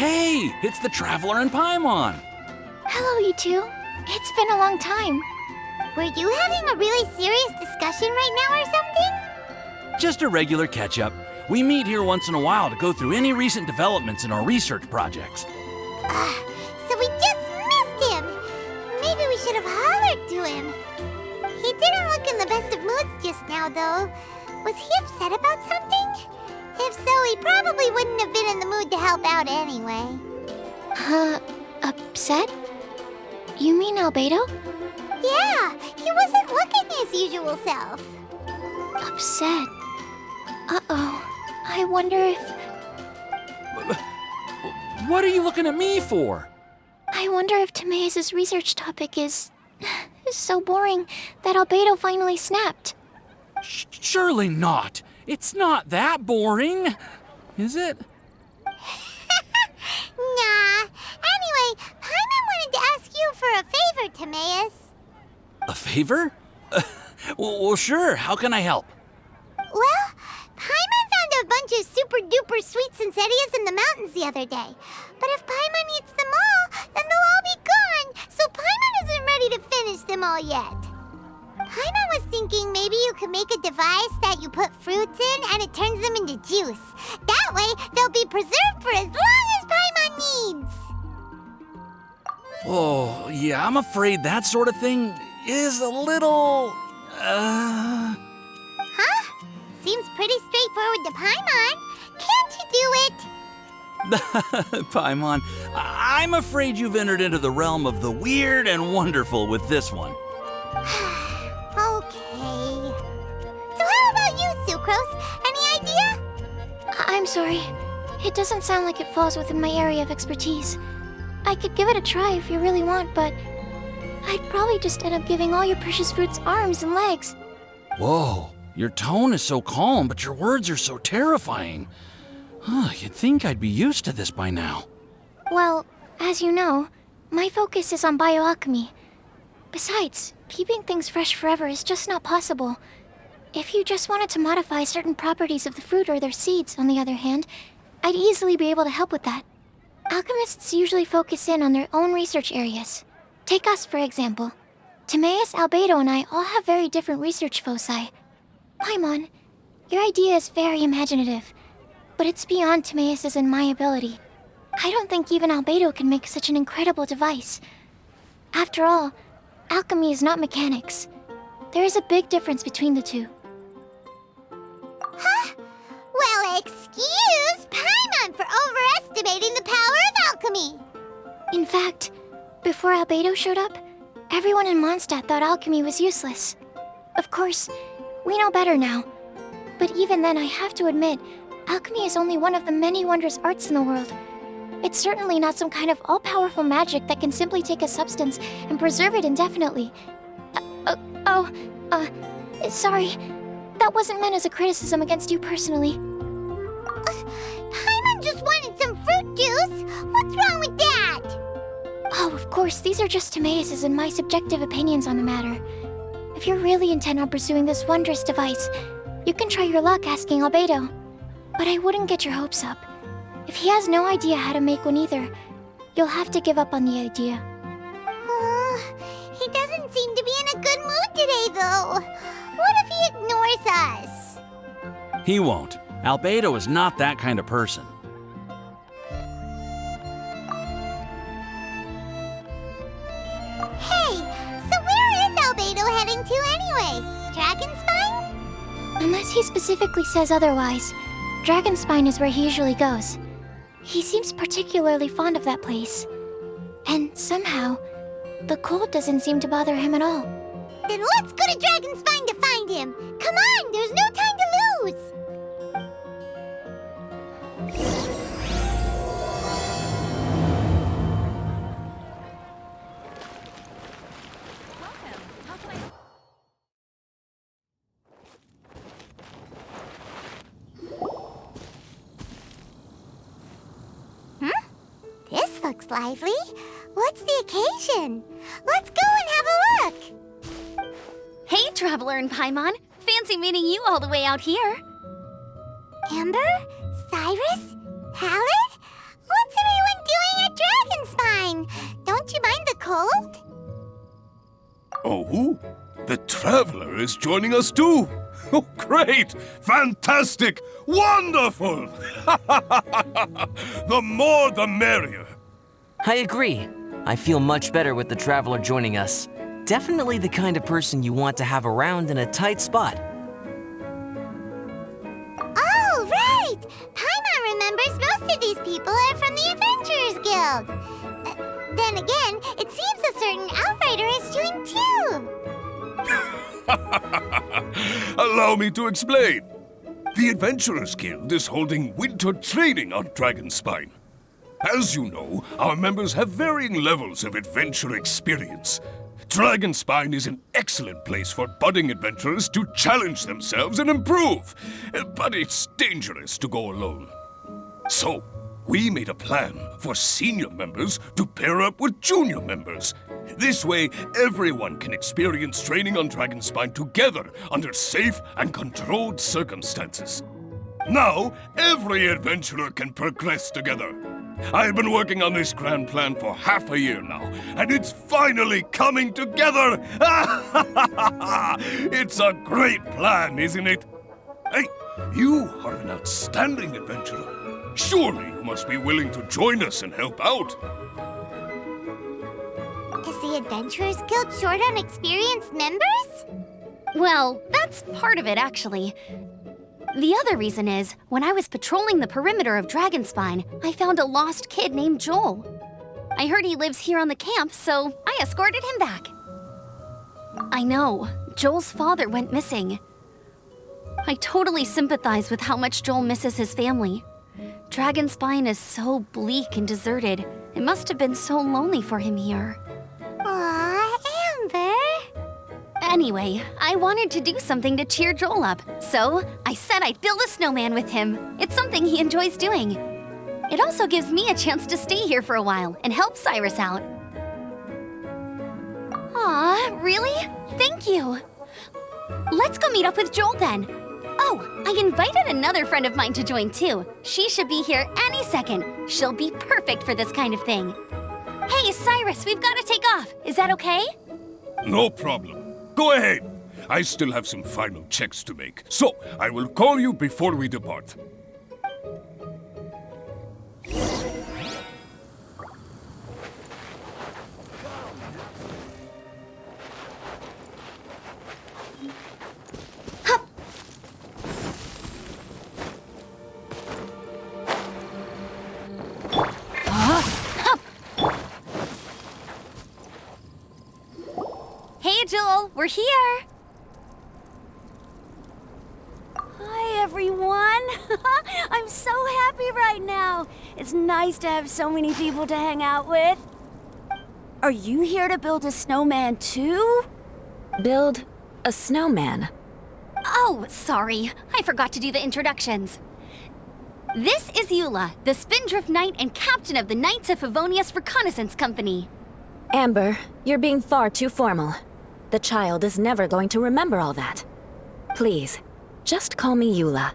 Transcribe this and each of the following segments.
Hey, it's the Traveler and Paimon. Hello, you two. It's been a long time. Were you having a really serious discussion right now or something? Just a regular catch-up. We meet here once in a while to go through any recent developments in our research projects. So we just missed him. Maybe we should have hollered to him. He didn't look in the best of moods just now, though. Was he upset about something? If so, he probably wouldn't have been in the mood to help out anyway. Upset? You mean Albedo? Yeah, he wasn't looking his usual self. Upset? Uh-oh. I wonder if... What are you looking at me for? I wonder if Timaeus' research topic is so boring that Albedo finally snapped. Surely not. It's not that boring, is it? Nah. Anyway, Paimon wanted to ask you for a favor, Timaeus. A favor? Well, sure. How can I help? Well, Paimon found a bunch of super-duper sweet Sensetias in the mountains the other day. But if Paimon eats them all, then they'll all be gone, so Paimon isn't ready to finish them all yet. Paimon was thinking maybe you could make a device that you put fruits in and it turns them into juice. That way, they'll be preserved for as long as Paimon needs. Oh, yeah, I'm afraid that sort of thing is a little... Huh? Seems pretty straightforward to Paimon. Can't you do it? Paimon, I'm afraid you've entered into the realm of the weird and wonderful with this one. Okay. So how about you, Sucrose? Any idea? I'm sorry. It doesn't sound like it falls within my area of expertise. I could give it a try if you really want, but I'd probably just end up giving all your precious fruits arms and legs. Whoa, your tone is so calm, but your words are so terrifying. You'd think I'd be used to this by now. Well, as you know, my focus is on bioalchemy. Besides, keeping things fresh forever is just not possible. If you just wanted to modify certain properties of the fruit or their seeds, on the other hand, I'd easily be able to help with that. Alchemists usually focus in on their own research areas. Take us, for example. Timaeus, Albedo, and I all have very different research foci. Paimon, your idea is very imaginative, but it's beyond Timaeus' and my ability. I don't think even Albedo can make such an incredible device. After all, alchemy is not mechanics. There is a big difference between the two. Huh? Well, excuse Paimon for overestimating the power of alchemy. In fact, before Albedo showed up, everyone in Mondstadt thought alchemy was useless. Of course, we know better now. But even then, I have to admit, alchemy is only one of the many wondrous arts in the world. It's certainly not some kind of all-powerful magic that can simply take a substance and preserve it indefinitely. Sorry. That wasn't meant as a criticism against you personally. Paimon just wanted some fruit juice. What's wrong with that? Oh, of course, these are just Timaeus' and my subjective opinions on the matter. If you're really intent on pursuing this wondrous device, you can try your luck asking Albedo. But I wouldn't get your hopes up. If he has no idea how to make one either, you'll have to give up on the idea. He doesn't seem to be in a good mood today, though. What if he ignores us? He won't. Albedo is not that kind of person. Hey, so where is Albedo heading to anyway? Dragonspine? Unless he specifically says otherwise, Dragonspine is where he usually goes. He seems particularly fond of that place. And somehow, the cold doesn't seem to bother him at all. Then let's go to Dragonspine to find him. Come on, there's no time to lose. This looks lively. What's the occasion? Let's go and have a look. Hey, Traveler and Paimon. Fancy meeting you all the way out here. Amber? Cyrus? Pallet? What's everyone Oh? The Traveler is joining us too! Oh, great! Fantastic! Wonderful! The more the merrier! I agree. I feel much better with the Traveler joining us. Definitely the kind of person you want to have around in a tight spot. Oh, right! Paimon remembers most of these people are from the Adventurers Guild. Then again, it seems a certain outrider is joined too. Allow me to explain. The Adventurers Guild is holding winter training on Dragonspine. As you know, our members have varying levels of adventure experience. Dragonspine is an excellent place for budding adventurers to challenge themselves and improve, but it's dangerous to go alone. So, we made a plan for senior members to pair up with junior members. This way, everyone can experience training on Dragonspine together under safe and controlled circumstances. Now, every adventurer can progress together. I've been working on this grand plan for half a year now, and it's finally coming together! It's a great plan, isn't it? Hey, you are an outstanding adventurer. Surely you must be willing to join us and help out. Is the Adventurers Guild short on experienced members? Well, that's part of it, actually. The other reason is, when I was patrolling the perimeter of Dragonspine, I found a lost kid named Joel. I heard he lives here on the camp, so I escorted him back. I know, Joel's father went missing. I totally sympathize with how much Joel misses his family. Dragonspine is so bleak and deserted. It must have been so lonely for him here. Aw, Amber. Anyway, I wanted to do something to cheer Joel up, so I said I'd build a snowman with him. It's something he enjoys doing. It also gives me a chance to stay here for a while and help Cyrus out. Aw, really? Thank you. Let's go meet up with Joel then. Oh, I invited another friend of mine to join too. She should be here any second. She'll be perfect for this kind of thing. Hey, Cyrus, we've got to take off. Is that okay? No problem. Go ahead. I still have some final checks to make, so I will call you before we depart. Hey, Joel, we're here. Hi, everyone. I'm so happy right now. It's nice to have so many people to hang out with. Are you here to build a snowman too? Build a snowman? Oh, sorry. I forgot to do the introductions. This is Eula, the Spindrift Knight and captain of the Knights of Favonius Reconnaissance Company. Amber, you're being far too formal. The child is never going to remember all that. Please, just call me Eula.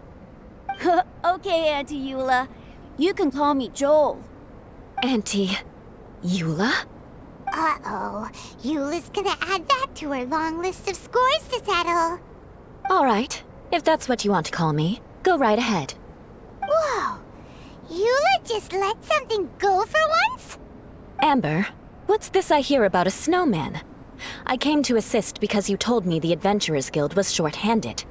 Okay, Auntie Eula. You can call me Joel. Auntie Eula? Uh-oh. Eula's gonna add that to her long list of scores to settle. All right, if that's what you want to call me, go right ahead. Whoa! Eula just let something go for once? Amber, what's this I hear about a snowman? I came to assist because you told me the Adventurers Guild was short-handed.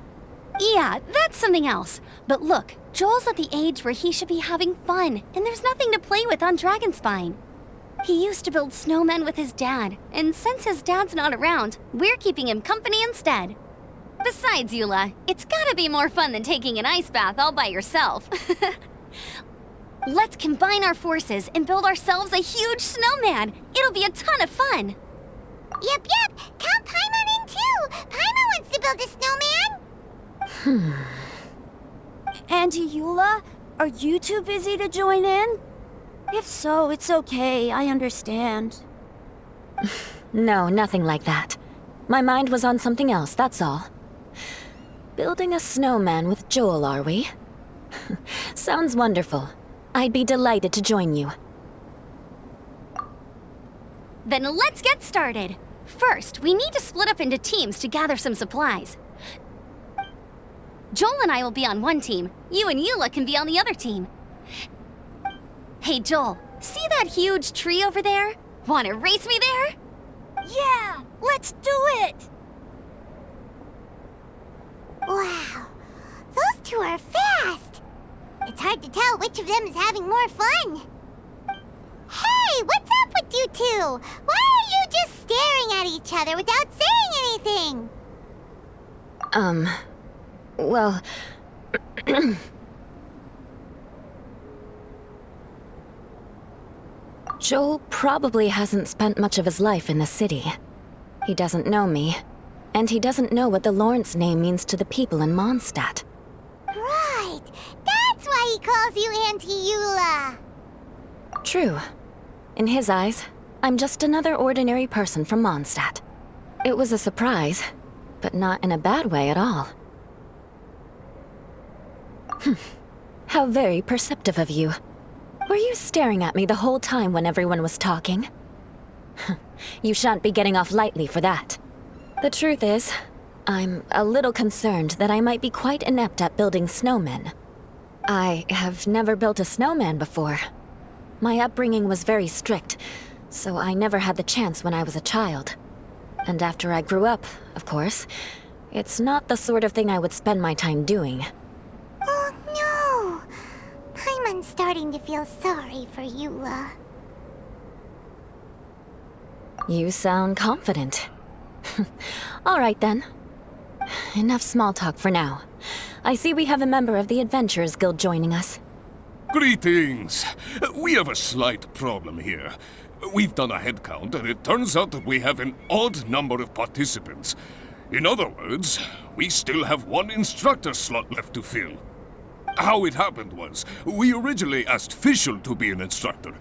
Yeah, that's something else. But look, Joel's at the age where he should be having fun, and there's nothing to play with on Dragonspine. He used to build snowmen with his dad, and since his dad's not around, we're keeping him company instead. Besides, Eula, it's gotta be more fun than taking an ice bath all by yourself. Let's combine our forces and build ourselves a huge snowman. It'll be a ton of fun. Yep. Count Paimon in too. Paimon wants to build a snowman. Auntie Eula, are you too busy to join in? If so, it's okay. I understand. No, nothing like that. My mind was on something else, that's all. Building a snowman with Joel, are we? Sounds wonderful. I'd be delighted to join you. Then let's get started. First, we need to split up into teams to gather some supplies. Joel and I will be on one team. You and Eula can be on the other team. Hey, Joel, see that huge tree over there? Want to race me there? Yeah, let's do it! Wow, those two are fast. It's hard to tell which of them is having more fun. Hey, what's up with you two? Why are you just staring at each other without saying anything? Well... Joel probably hasn't spent much of his life in the city. He doesn't know me, and he doesn't know what the Lawrence name means to the people in Mondstadt. Right, that's why he calls you Auntie Eula. True. In his eyes, I'm just another ordinary person from Mondstadt. It was a surprise, but not in a bad way at all. How very perceptive of you. Were you staring at me the whole time when everyone was talking? You shan't be getting off lightly for that. The truth is, I'm a little concerned that I might be quite inept at building snowmen. I have never built a snowman before. My upbringing was very strict, so I never had the chance when I was a child. And after I grew up, of course, it's not the sort of thing I would spend my time doing. Oh no! Paimon's starting to feel sorry for Eula. You sound confident. All right then. Enough small talk for now. I see we have a member of the Adventurers Guild joining us. Greetings! We have a slight problem here. We've done a head count, and it turns out that we have an odd number of participants. In other words, we still have one instructor slot left to fill. How it happened was, we originally asked Fischl to be an instructor,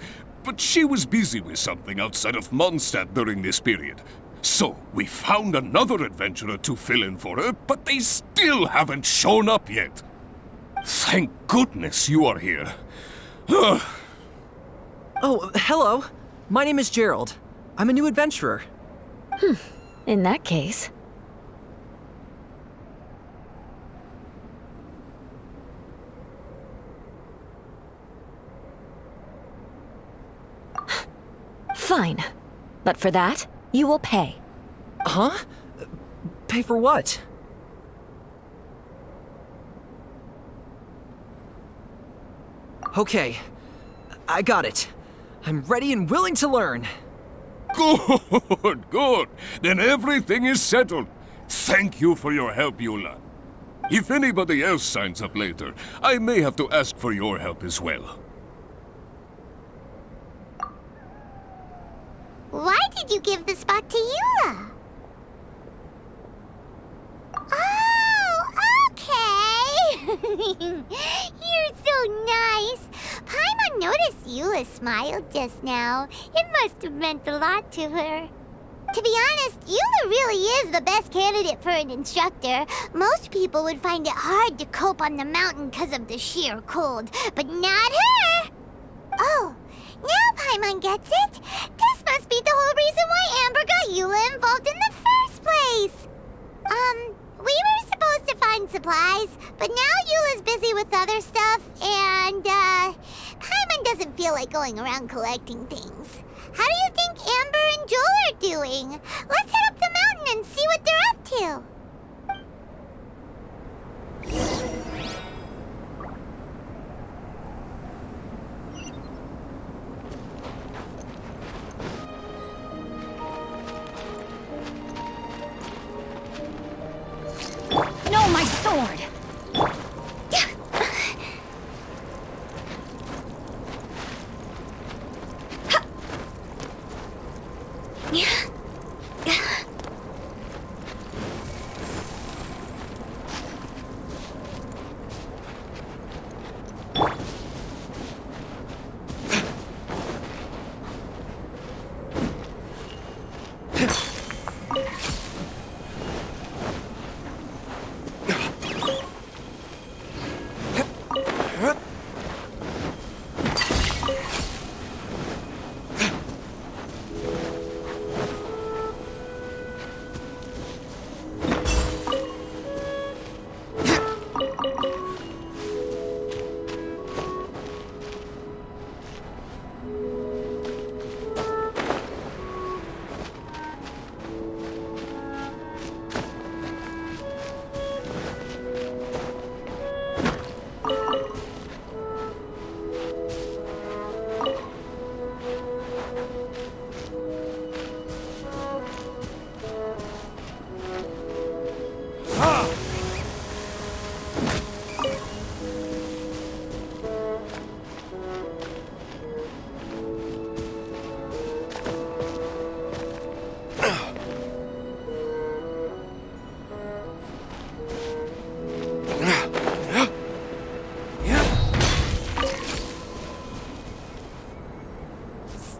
but she was busy with something outside of Mondstadt during this period. So, we found another adventurer to fill in for her, but they still haven't shown up yet. Thank goodness you are here. Oh, hello. My name is Gerald. I'm a new adventurer. In that case... Fine. But for that, you will pay. Huh? Pay for what? Okay. I got it. I'm ready and willing to learn. Good, good. Then everything is settled. Thank you for your help, Eula. If anybody else signs up later, I may have to ask for your help as well. Why did you give the spot to Eula? Oh, okay. You're so nice. Paimon noticed Eula smiled just now. It must have meant a lot to her. To be honest, Eula really is the best candidate for an instructor. Most people would find it hard to cope on the mountain because of the sheer cold, but not her! Oh, now Paimon gets it. This must be the whole reason why Amber got Eula involved in the first place. We were supposed to find supplies, but now Eula's busy with other stuff, and, Paimon doesn't feel like going around collecting things. How do you think Amber and Joel are doing? Let's head up the mountain and see what they're up to. No, my sword!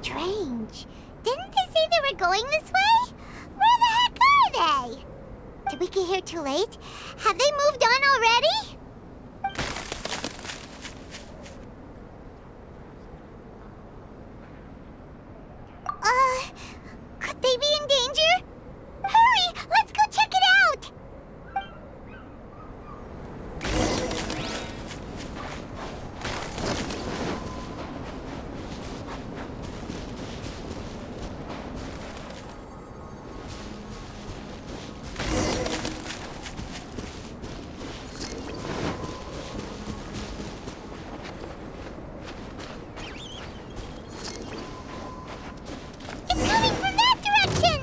Strange. Didn't they say they were going this way? Where the heck are they? Did we get here too late? Have they moved on already? Could they be in danger? Hurry! Let's go check it out! It's coming from that direction!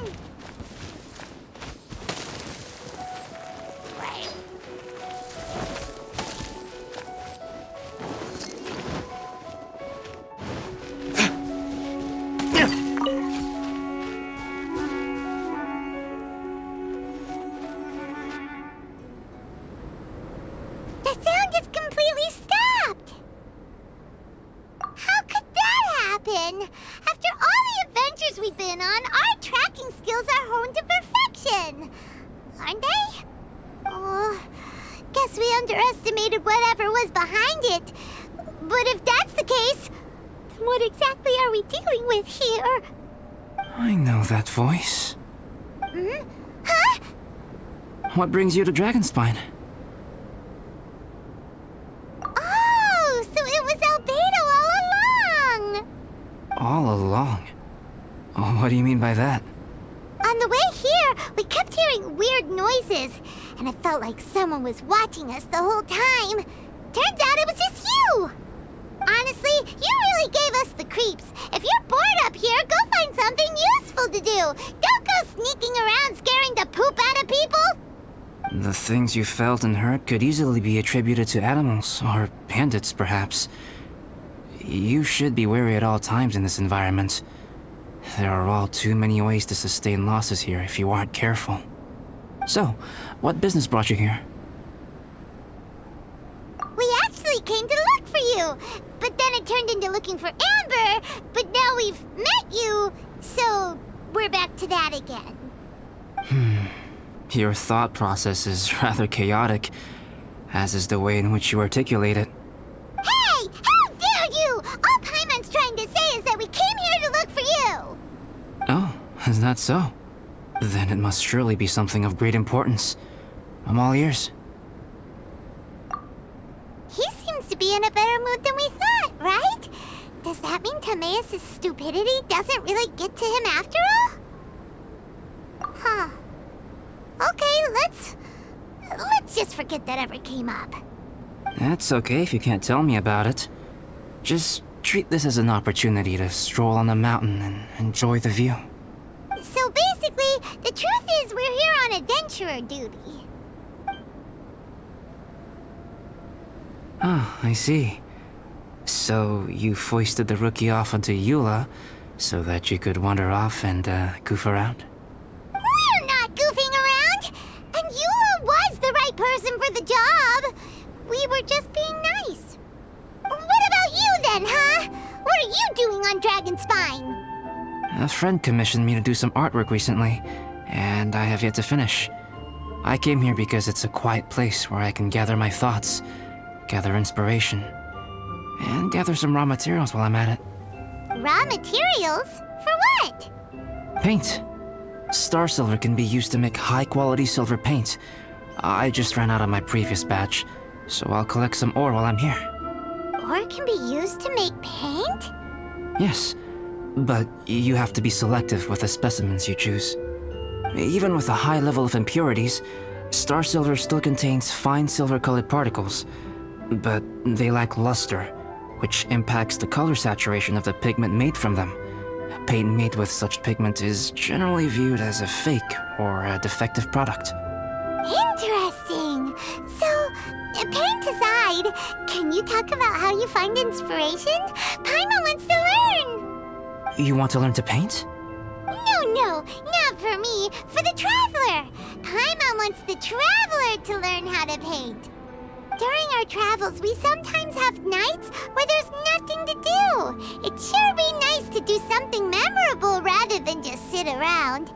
The sound is completely stopped! How could that happen? After all the adventures we've been on, our tracking skills are honed to perfection. Aren't they? Oh, guess we underestimated whatever was behind it. But if that's the case, then what exactly are we dealing with here? I know that voice. Hmm? Huh? What brings you to Dragonspine? Oh, so it was Albedo all along! All along? Oh, what do you mean by that? On the way here, we kept hearing weird noises, and it felt like someone was watching us the whole time. Turns out it was just you! Honestly, you really gave us the creeps. If you're bored up here, go find something useful to do. Don't go sneaking around scaring the poop out of people. The things you felt and heard could easily be attributed to animals, or bandits, perhaps. You should be wary at all times in this environment. There are all too many ways to sustain losses here if you aren't careful. So, what business brought you here? We actually came to look for you, but then it turned into looking for Amber, but now we've met you, so we're back to that again. Your thought process is rather chaotic, as is the way in which you articulate it. Hey! How dare you! All Paimon's trying to say is that we came here to look for you! Oh, is that so? Then it must surely be something of great importance. I'm all ears. He seems to be in a better mood than we thought, right? Does that mean Timaeus' stupidity doesn't really get to him after all? Huh. Okay, let's just forget that ever came up. That's okay if you can't tell me about it. Just treat this as an opportunity to stroll on the mountain and enjoy the view. So basically, the truth is we're here on adventurer duty. Oh, I see. So you foisted the rookie off onto Eula so that you could wander off and goof around? We're not goofing around! And Eula was the right person for the job! We were just being nice. What about you then, huh? What are you doing on Dragonspine? A friend commissioned me to do some artwork recently, and I have yet to finish. I came here because it's a quiet place where I can gather my thoughts, gather inspiration, and gather some raw materials while I'm at it. Raw materials? For what? Paint. Star silver can be used to make high-quality silver paint. I just ran out of my previous batch, so I'll collect some ore while I'm here. Ore can be used to make paint? Yes, but you have to be selective with the specimens you choose. Even with a high level of impurities, star silver still contains fine silver-colored particles, but they lack luster, which impacts the color saturation of the pigment made from them. Paint made with such pigment is generally viewed as a fake or a defective product. Interesting. So, paint aside, can you talk about how you find inspiration? Paimon wants to learn. You want to learn to paint? No, not for me. For the traveler. Paimon wants the traveler to learn how to paint. During our travels, we sometimes have nights where there's nothing to do. It'd sure be nice to do something memorable rather than just sit around.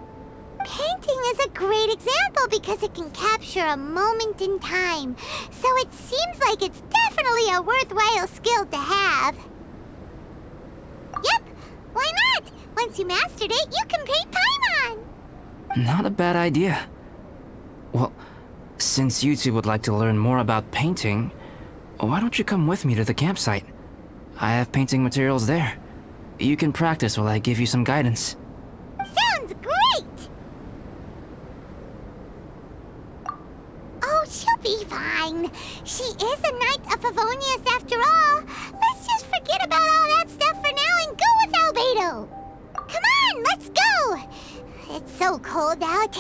Painting is a great example because it can capture a moment in time, so it seems like it's definitely a worthwhile skill to have. Yep, why not? Once you mastered it, you can paint Paimon! Not a bad idea. Well, since you two would like to learn more about painting, why don't you come with me to the campsite? I have painting materials there. You can practice while I give you some guidance. Sounds great! Oh, she'll be fine. She is a Knight of Favonius after all. Let's just forget about all that stuff for now and go with Albedo. Come on, let's go! It's so cold out.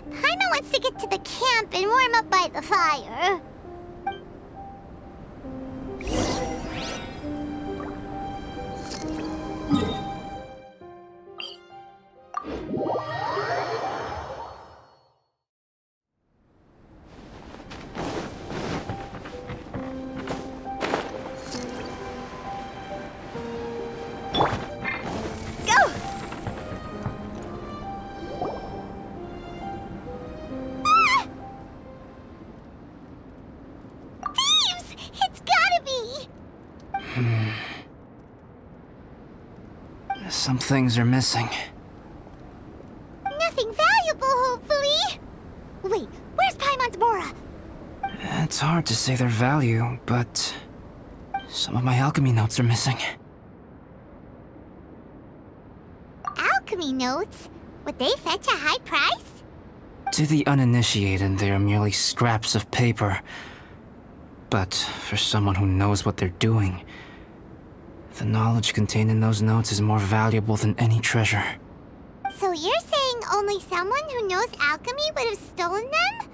Paimon wants to get to the camp and warm up by the fire. Some things are missing. Nothing valuable, hopefully. Wait, where's Paimon's Bora? It's hard to say their value, but some of my alchemy notes are missing. Alchemy notes? Would they fetch a high price? To the uninitiated, they are merely scraps of paper. But for someone who knows what they're doing, the knowledge contained in those notes is more valuable than any treasure. So you're saying only someone who knows alchemy would have stolen them?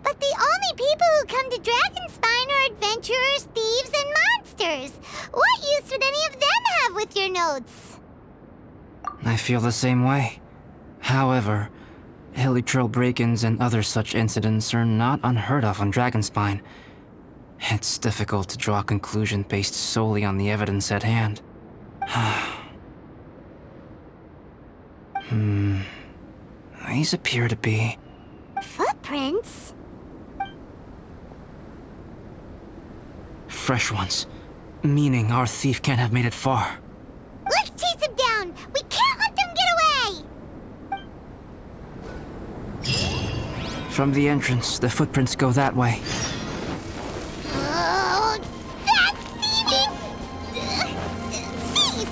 But the only people who come to Dragonspine are adventurers, thieves, and monsters. What use would any of them have with your notes? I feel the same way. However, hilly trail break-ins and other such incidents are not unheard of on Dragonspine. It's difficult to draw a conclusion based solely on the evidence at hand. These appear to be... Footprints? fresh ones. Meaning our thief can't have made it far. Let's chase him down! We can't let them get away! From the entrance, the footprints go that way. Oh, that thieving... thief!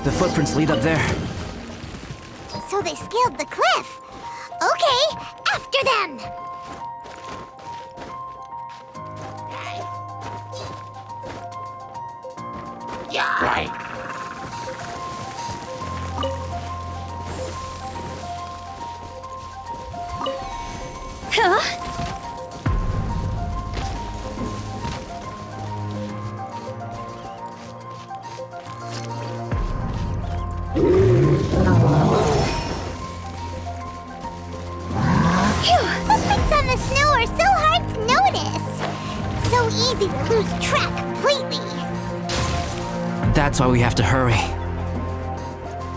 The footprints lead up there. So they scaled the cliff. Okay, after them! Footprints on the snow are so hard to notice. So easy to lose track completely. That's why we have to hurry.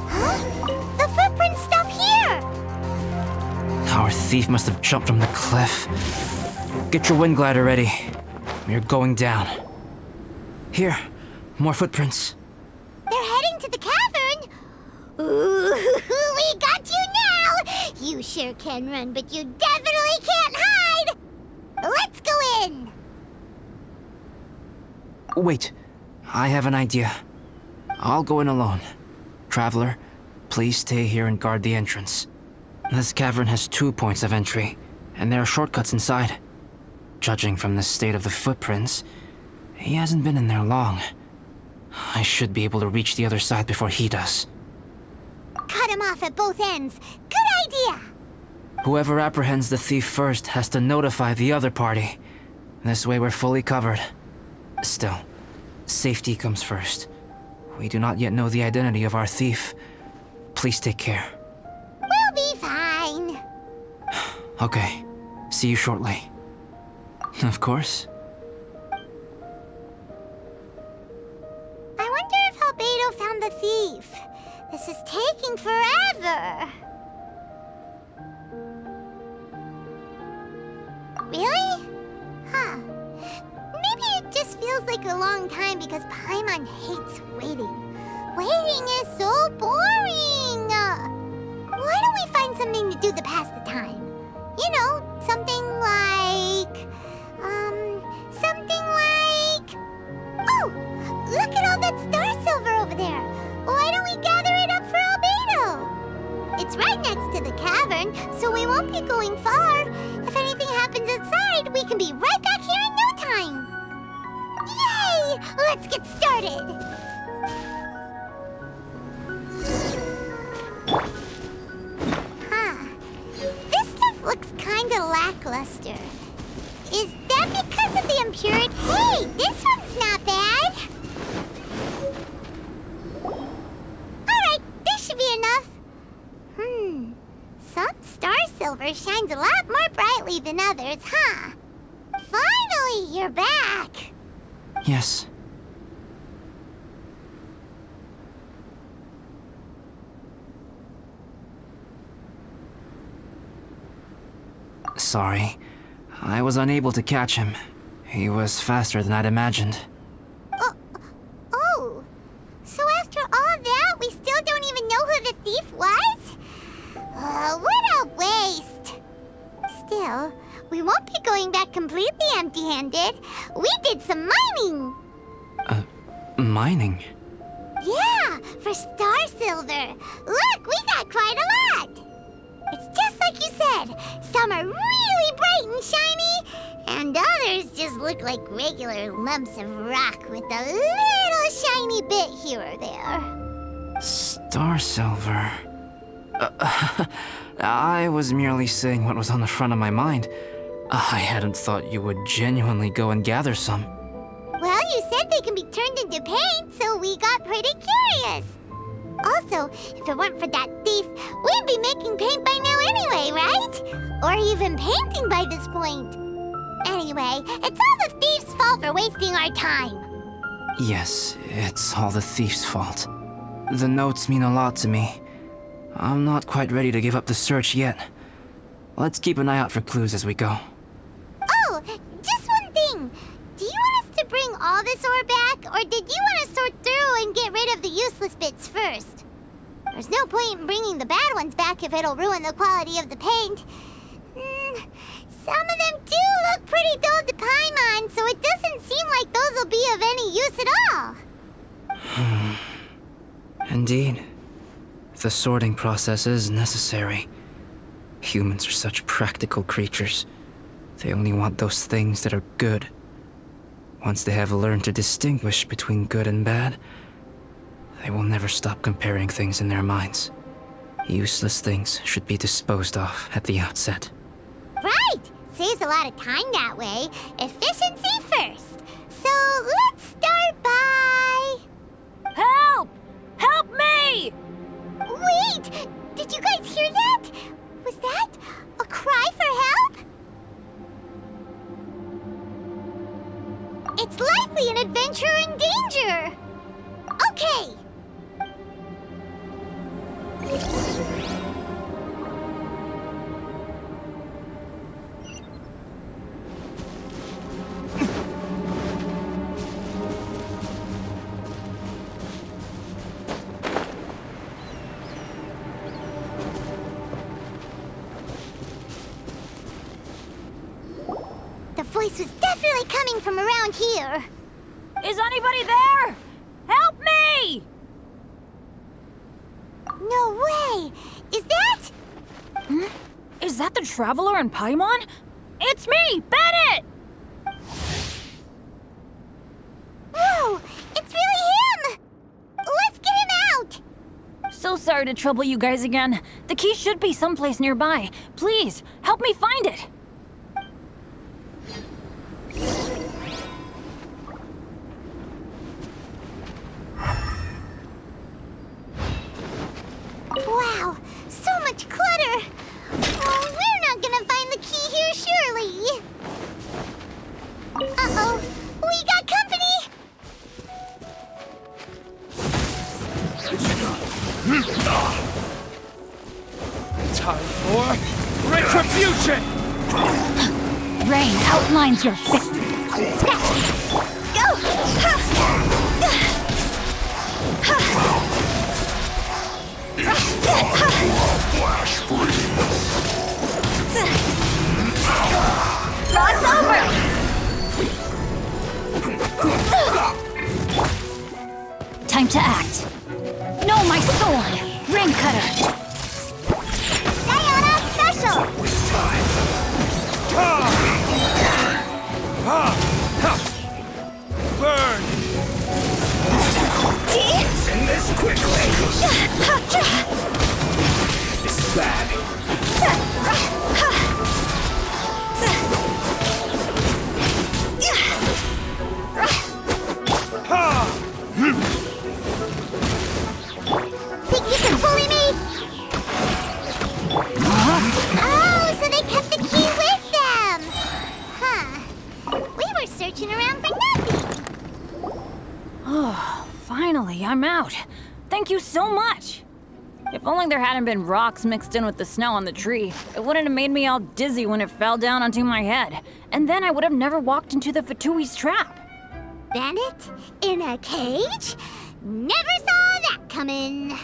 Huh? The footprints stop here. Our thief must have jumped from the cliff. Get your wind glider ready. We are going down. Here, more footprints. They're heading to the cavern. Ooh, we got you now. You sure can run, but you definitely can't hide. Let's go in. Wait, I have an idea. I'll go in alone. Traveler, please stay here and guard the entrance. This cavern has 2 points of entry, and there are shortcuts inside. Judging from the state of the footprints, he hasn't been in there long. I should be able to reach the other side before he does. Cut him off at both ends. Good idea. Whoever apprehends the thief first has to notify the other party. This way we're fully covered. Still, safety comes first. We do not yet know the identity of our thief. Please take care. We'll be fine. Okay. See you shortly. Of course. I wonder if Albedo found the thief. This is taking forever. Really? Huh. Maybe it just feels like a long time because Paimon hates waiting. Waiting is so boring! Why don't we find something to do to pass the time? You know, something like... Oh! Look at all that star silver over there! Why don't we gather it up for Albedo? It's right next to the cavern, so we won't be going far. If anything happens outside, we can be right back here in no time. Yay! Let's get started! This stuff looks kinda lackluster. Is that because of the impurity? Hey, this one's not bad! Alright, this should be enough. Some star silver shines a lot more brightly than others, huh? Finally, you're back! Yes. Sorry. I was unable to catch him. He was faster than I'd imagined. Oh. So after all that, we still don't even know who the thief was? What a waste! Still, we won't be going back completely empty-handed. We did some mining! Mining? Yeah, for star silver. Look, we got quite a lot! It's just like you said. Some are really bright and shiny, and others just look like regular lumps of rock with a little shiny bit here or there. Star silver. I was merely saying what was on the front of my mind. I hadn't thought you would genuinely go and gather some. Well, you said they can be turned into paint, so we got pretty curious. Also, if it weren't for that thief, we'd be making paint by now anyway, right? Or even painting by this point. Anyway, it's all the thief's fault for wasting our time. Yes, it's all the thief's fault. The notes mean a lot to me. I'm not quite ready to give up the search yet. Let's keep an eye out for clues as we go. Oh, just one thing. Do you want us to bring all this ore back, or did you want to sort through and get rid of the useless bits first? There's no point in bringing the bad ones back if it'll ruin the quality of the paint. Some of them do look pretty dull to Paimon, so it doesn't seem like those will be of any use at all. Indeed. The sorting process is necessary. Humans are such practical creatures. They only want those things that are good. Once they have learned to distinguish between good and bad, they will never stop comparing things in their minds. Useless things should be disposed of at the outset. Right! Saves a lot of time that way. Efficiency first. So let's start by... Help! Help me! Wait! Did you guys hear that? Was that a cry for help? It's likely an adventurer in danger! Okay! The voice was definitely coming from around here. Is anybody there? Help me! No way! Is that... Is that the Traveler in Paimon? It's me, Bennett! Whoa! It's really him! Let's get him out! So sorry to trouble you guys again. The key should be someplace nearby. Please, help me find it. Time for retribution! Rain outlines your fist. Go! Flash freeze! Cross over! Time to act. No, my sword! Ring cutter! Sayonara special! Burn! Send this quickly! This is bad. Think you can bully me? Oh, so they kept the key with them! Huh. We were searching around for nothing. Oh, finally, I'm out. Thank you so much. If only there hadn't been rocks mixed in with the snow on the tree, it wouldn't have made me all dizzy when it fell down onto my head. And then I would have never walked into the Fatui's trap. Bandit? In a cage? Never saw that coming.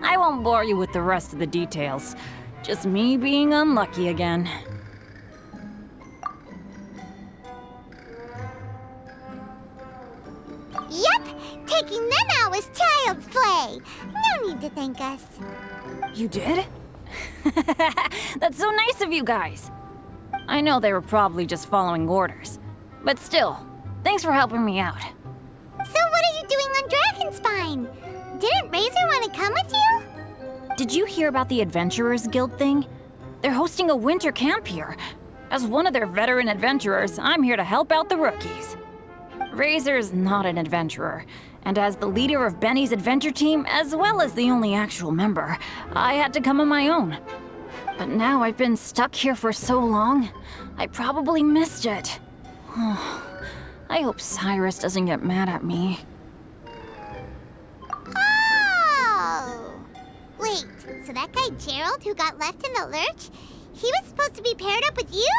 I won't bore you with the rest of the details. Just me being unlucky again. Yep, taking them out was child's play. No need to thank us. You did? That's so nice of you guys. I know they were probably just following orders. But still, thanks for helping me out. So what are you doing on Dragonspine? Didn't Razor want to come with you? Did you hear about the Adventurers Guild thing? They're hosting a winter camp here. As one of their veteran adventurers, I'm here to help out the rookies. Razor's not an adventurer, and as the leader of Benny's adventure team, as well as the only actual member, I had to come on my own. But now I've been stuck here for so long, I probably missed it. I hope Cyrus doesn't get mad at me. Oh! Wait, so that guy Gerald who got left in the lurch, he was supposed to be paired up with you?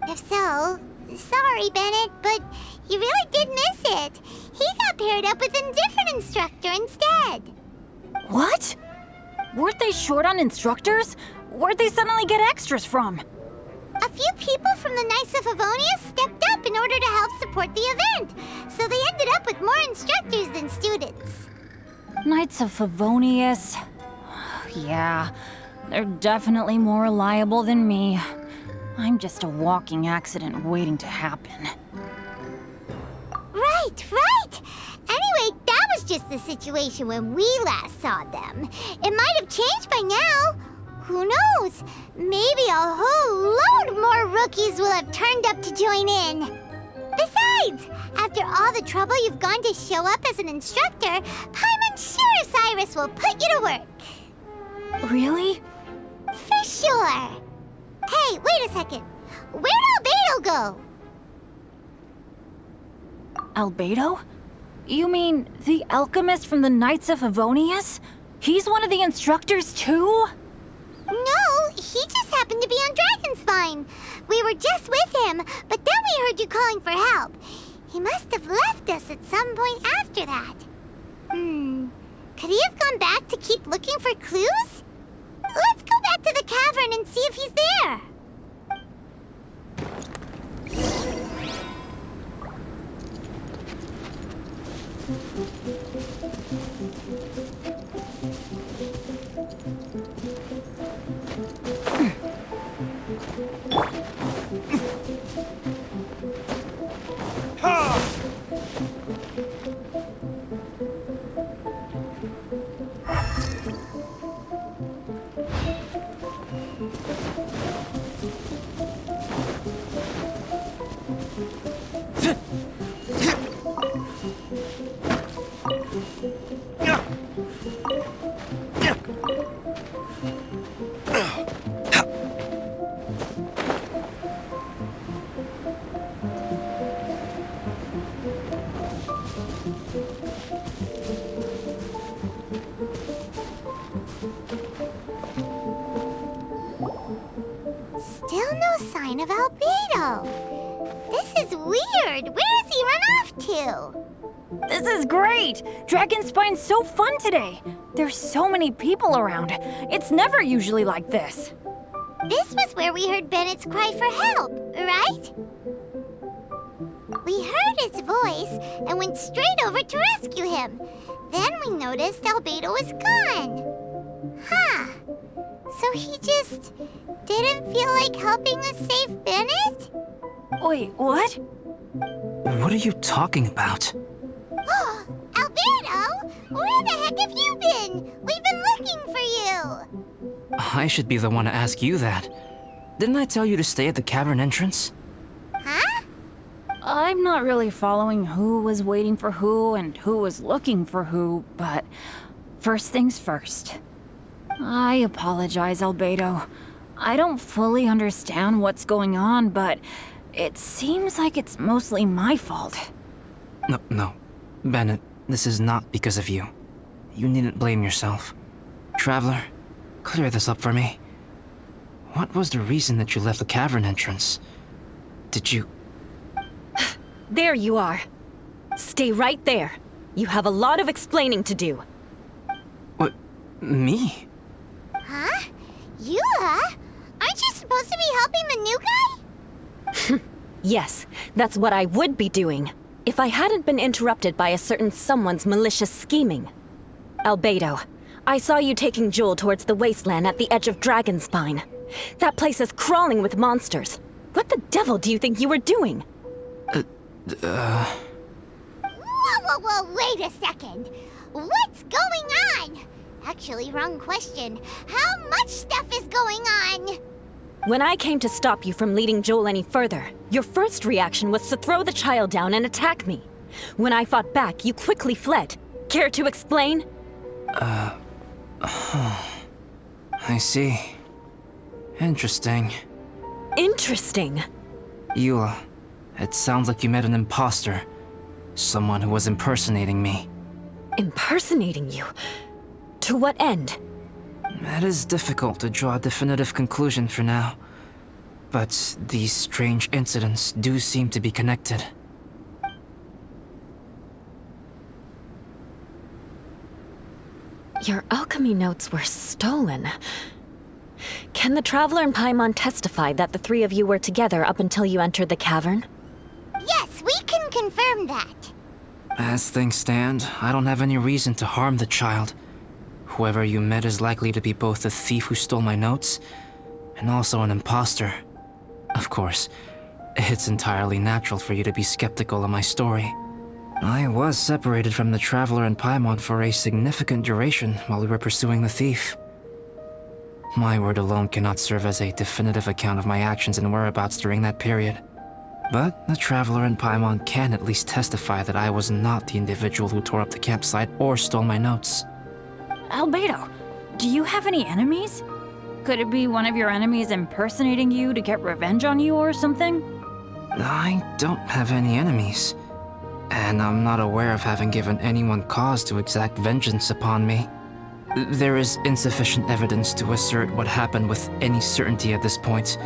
If so, sorry, Bennett, but you really did miss it. He got paired up with a different instructor instead. What? Weren't they short on instructors? Where'd they suddenly get extras from? A few people from the Knights of Favonius stepped up in order to help support the event, so they ended up with more instructors than students. Knights of Favonius. Yeah, they're definitely more reliable than me. I'm just a walking accident waiting to happen. Right. Anyway, that was just the situation when we last saw them. It might have changed by now. Who knows? Maybe a whole load more rookies will have turned up to join in. Besides, after all the trouble you've gone to show up as an instructor, Paimon's sure Cyrus will put you to work. Really? For sure. Hey, wait a second. Where'd Albedo go? Albedo? You mean the alchemist from the Knights of Favonius? He's one of the instructors too? No, he just happened to be on Dragonspine. We were just with him, but then we heard you calling for help. He must have left us at some point after that. Could he have gone back to keep looking for clues? Let's go back to the cavern and see if he's there. sign of Albedo. This is weird. Where has he run off to? This is great! Dragonspine's so fun today. There's so many people around. It's never usually like this. This was where we heard Bennett's cry for help, right? We heard his voice and went straight over to rescue him. Then we noticed Albedo was gone. Huh. So he just didn't feel like helping us save Bennett? Wait, what? What are you talking about? Oh, Albedo! Where the heck have you been? We've been looking for you! I should be the one to ask you that. Didn't I tell you to stay at the cavern entrance? Huh? I'm not really following who was waiting for who and who was looking for who, but first things first. I apologize, Albedo. I don't fully understand what's going on, but it seems like it's mostly my fault. No. Bennett, this is not because of you. You needn't blame yourself. Traveler, clear this up for me. What was the reason that you left the cavern entrance? Did you... There you are. Stay right there. You have a lot of explaining to do. What? Me? Huh? Eula? Aren't you supposed to be helping the new guy? Yes, that's what I would be doing, if I hadn't been interrupted by a certain someone's malicious scheming. Albedo, I saw you taking Joel towards the wasteland at the edge of Dragonspine. That place is crawling with monsters. What the devil do you think you were doing? Whoa, wait a second. What's going on? Actually, wrong question. How much stuff is going on? When I came to stop you from leading Joel any further, your first reaction was to throw the child down and attack me. When I fought back, you quickly fled. Care to explain? I see. Interesting. Interesting. Eula, it sounds like you met an imposter. Someone who was impersonating me. Impersonating you? To what end? It is difficult to draw a definitive conclusion for now. But these strange incidents do seem to be connected. Your alchemy notes were stolen. Can the Traveler and Paimon testify that the three of you were together up until you entered the cavern? Yes, we can confirm that. As things stand, I don't have any reason to harm the child. Whoever you met is likely to be both the thief who stole my notes, and also an imposter. Of course, it's entirely natural for you to be skeptical of my story. I was separated from the Traveler and Paimon for a significant duration while we were pursuing the thief. My word alone cannot serve as a definitive account of my actions and whereabouts during that period. But the Traveler and Paimon can at least testify that I was not the individual who tore up the campsite or stole my notes. Albedo, do you have any enemies? Could it be one of your enemies impersonating you to get revenge on you or something? I don't have any enemies. And I'm not aware of having given anyone cause to exact vengeance upon me. There is insufficient evidence to assert what happened with any certainty at this point.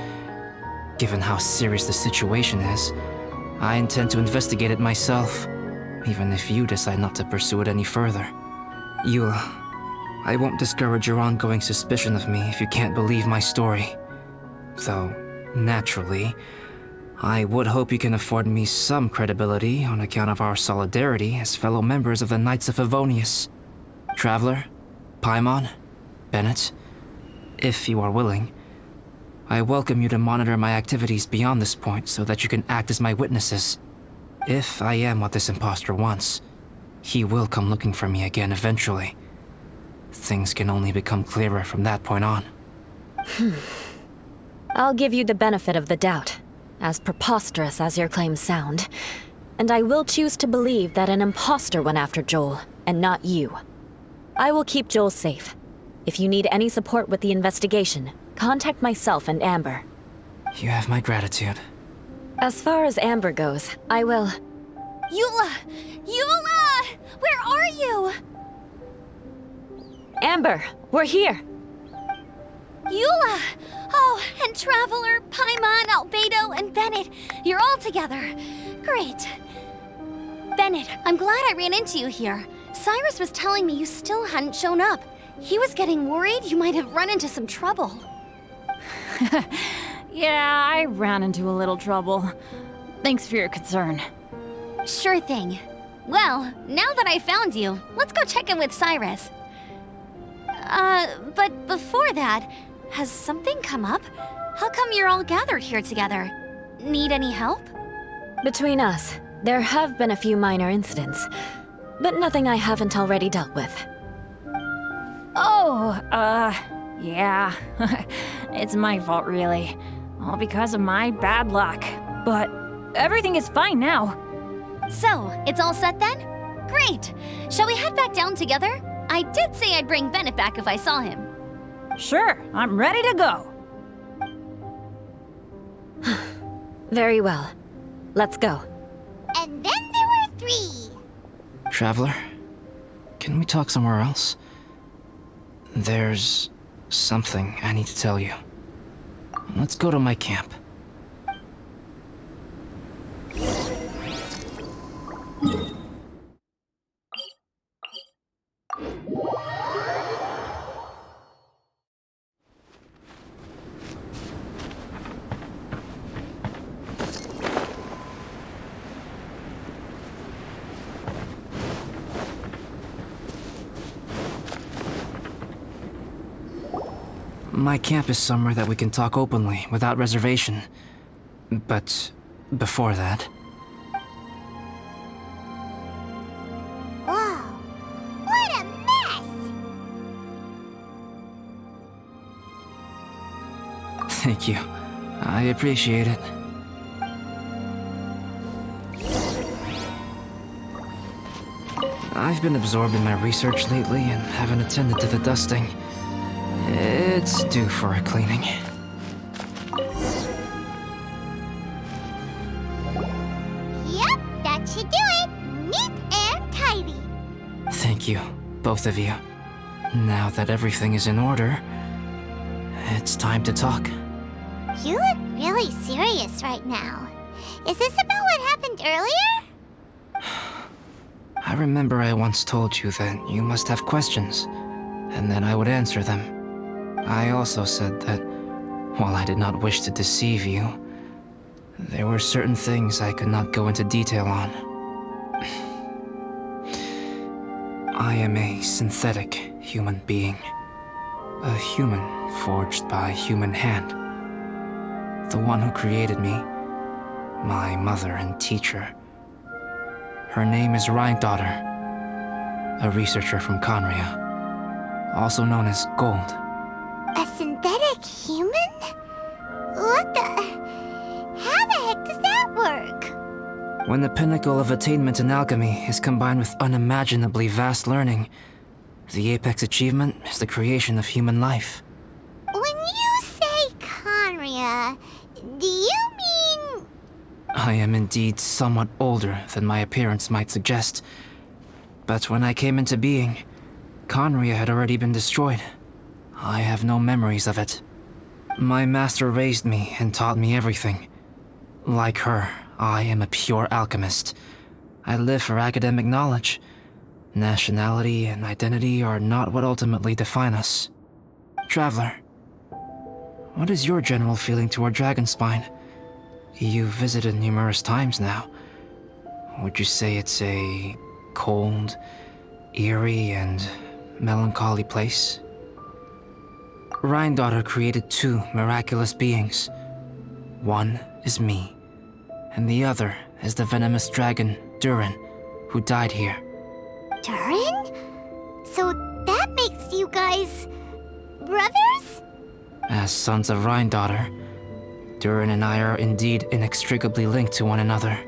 Given how serious the situation is, I intend to investigate it myself, even if you decide not to pursue it any further. Eula, I won't discourage your ongoing suspicion of me if you can't believe my story. Though, naturally, I would hope you can afford me some credibility on account of our solidarity as fellow members of the Knights of Favonius. Traveler, Paimon, Bennett, if you are willing, I welcome you to monitor my activities beyond this point so that you can act as my witnesses. If I am what this imposter wants, he will come looking for me again eventually. Things can only become clearer from that point on. I'll give you the benefit of the doubt, as preposterous as your claims sound. And I will choose to believe that an imposter went after Joel, and not you. I will keep Joel safe. If you need any support with the investigation, contact myself and Amber. You have my gratitude. As far as Amber goes, I will... Eula! Eula! Where are you? Amber, we're here! Eula! Oh, Oh, and Traveler, Paimon, Albedo, and Bennett, you're all together. Great. Bennett, I'm glad I ran into you here. Cyrus was telling me you still hadn't shown up. He was getting worried you might have run into some trouble. Yeah, I ran into a little trouble. Thanks for your concern. Sure thing. Well, now that I found you, let's go check in with Cyrus. But before that, has something come up? How come you're all gathered here together? Need any help? Between us, there have been a few minor incidents, but nothing I haven't already dealt with. Oh, yeah. It's my fault, really. All because of my bad luck. But everything is fine now. So, it's all set then? Great! Shall we head back down together? I did say I'd bring Bennett back if I saw him. Sure, I'm ready to go. Very well. Let's go. And then there were 3. Traveler, can we talk somewhere else? There's something I need to tell you. Let's go to my camp. My camp is somewhere that we can talk openly, without reservation. But before that... Whoa! What a mess! Thank you. I appreciate it. I've been absorbed in my research lately and haven't attended to the dusting. It's due for a cleaning. Yep, that should do it. Neat and tidy. Thank you, both of you. Now that everything is in order, it's time to talk. You look really serious right now. Is this about what happened earlier? I remember I once told you that you must have questions, and then I would answer them. I also said that, while I did not wish to deceive you, there were certain things I could not go into detail on. I am a synthetic human being. A human forged by human hand. The one who created me, my mother and teacher. Her name is Rhine-daughter, a researcher from Conria, also known as Gold. A synthetic human? What the... How the heck does that work? When the pinnacle of attainment in alchemy is combined with unimaginably vast learning, the apex achievement is the creation of human life. When you say Conria, do you mean... I am indeed somewhat older than my appearance might suggest. But when I came into being, Conria had already been destroyed. I have no memories of it. My master raised me and taught me everything. Like her, I am a pure alchemist. I live for academic knowledge. Nationality and identity are not what ultimately define us. Traveler, what is your general feeling toward Dragonspine? You've visited numerous times now. Would you say it's a cold, eerie, and melancholy place? Rhine-daughter created 2 miraculous beings. One is me, and the other is the venomous dragon, Durin, who died here. Durin? So that makes you guys... brothers? As sons of Rhine-daughter, Durin and I are indeed inextricably linked to one another.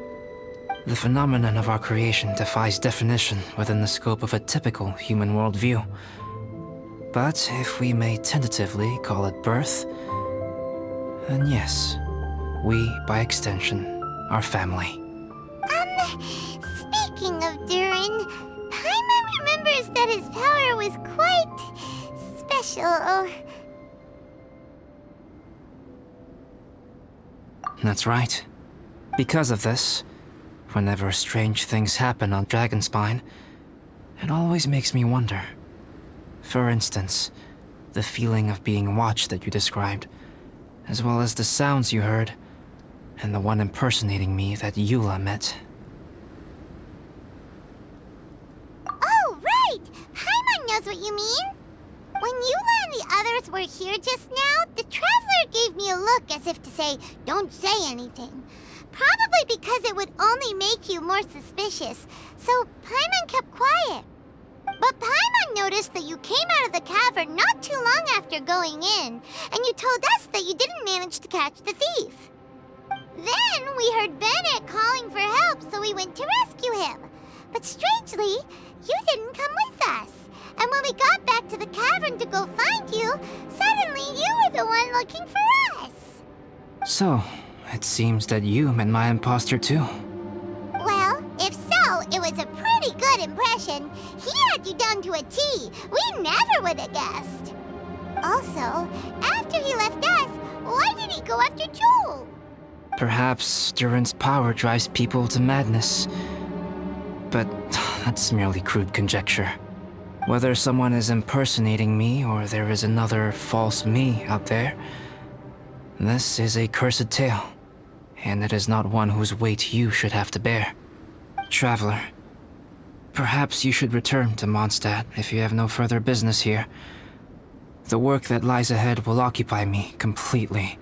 The phenomenon of our creation defies definition within the scope of a typical human worldview. But if we may tentatively call it birth, then yes, we, by extension, are family. Speaking of Durin, Paimon remembers that his power was quite... special. That's right. Because of this, whenever strange things happen on Dragonspine, it always makes me wonder. For instance, the feeling of being watched that you described, as well as the sounds you heard, and the one impersonating me that Eula met. Oh, right! Paimon knows what you mean! When Eula and the others were here just now, the Traveler gave me a look as if to say, don't say anything. Probably because it would only make you more suspicious, so Paimon kept quiet. But Paimon noticed that you came out of the cavern not too long after going in, and you told us that you didn't manage to catch the thief. Then we heard Bennett calling for help, so we went to rescue him. But strangely, you didn't come with us. And when we got back to the cavern to go find you, suddenly you were the one looking for us. So, it seems that you met my imposter too. Well, if so, it was a pretty good impression. He had you down to a T. We never would have guessed. Also, after he left us, why did he go after Joel? Perhaps Durin's power drives people to madness. But that's merely crude conjecture. Whether someone is impersonating me or there is another false me out there, this is a cursed tale, and it is not one whose weight you should have to bear. Traveler, perhaps you should return to Mondstadt if you have no further business here. The work that lies ahead will occupy me completely.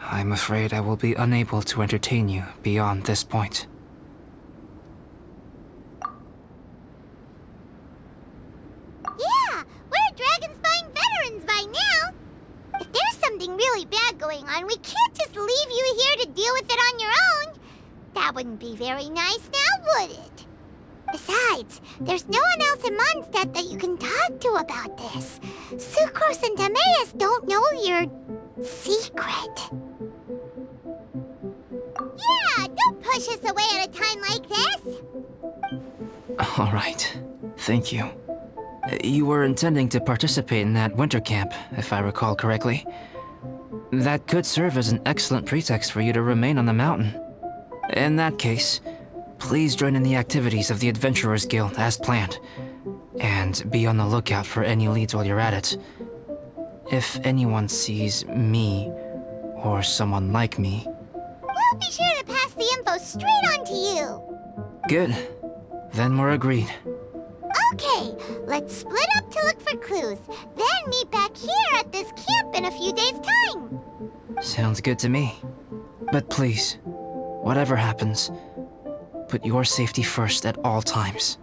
I'm afraid I will be unable to entertain you beyond this point. Yeah, we're Dragonspine veterans by now. If there's something really bad going on, we can't just leave you here to deal with it on your own. That wouldn't be very nice now, would it? Besides, there's no one else in Mondstadt that you can talk to about this. Sucrose and Timaeus don't know your secret. Yeah, don't push us away at a time like this. All right. Thank you. You were intending to participate in that winter camp, if I recall correctly. That could serve as an excellent pretext for you to remain on the mountain. In that case, please join in the activities of the Adventurers Guild as planned, and be on the lookout for any leads while you're at it. If anyone sees me, or someone like me... We'll be sure to pass the info straight on to you. Good. Then we're agreed. Okay, let's split up to look for clues, then meet back here at this camp in a few days' time. Sounds good to me. But please, whatever happens, put your safety first at all times.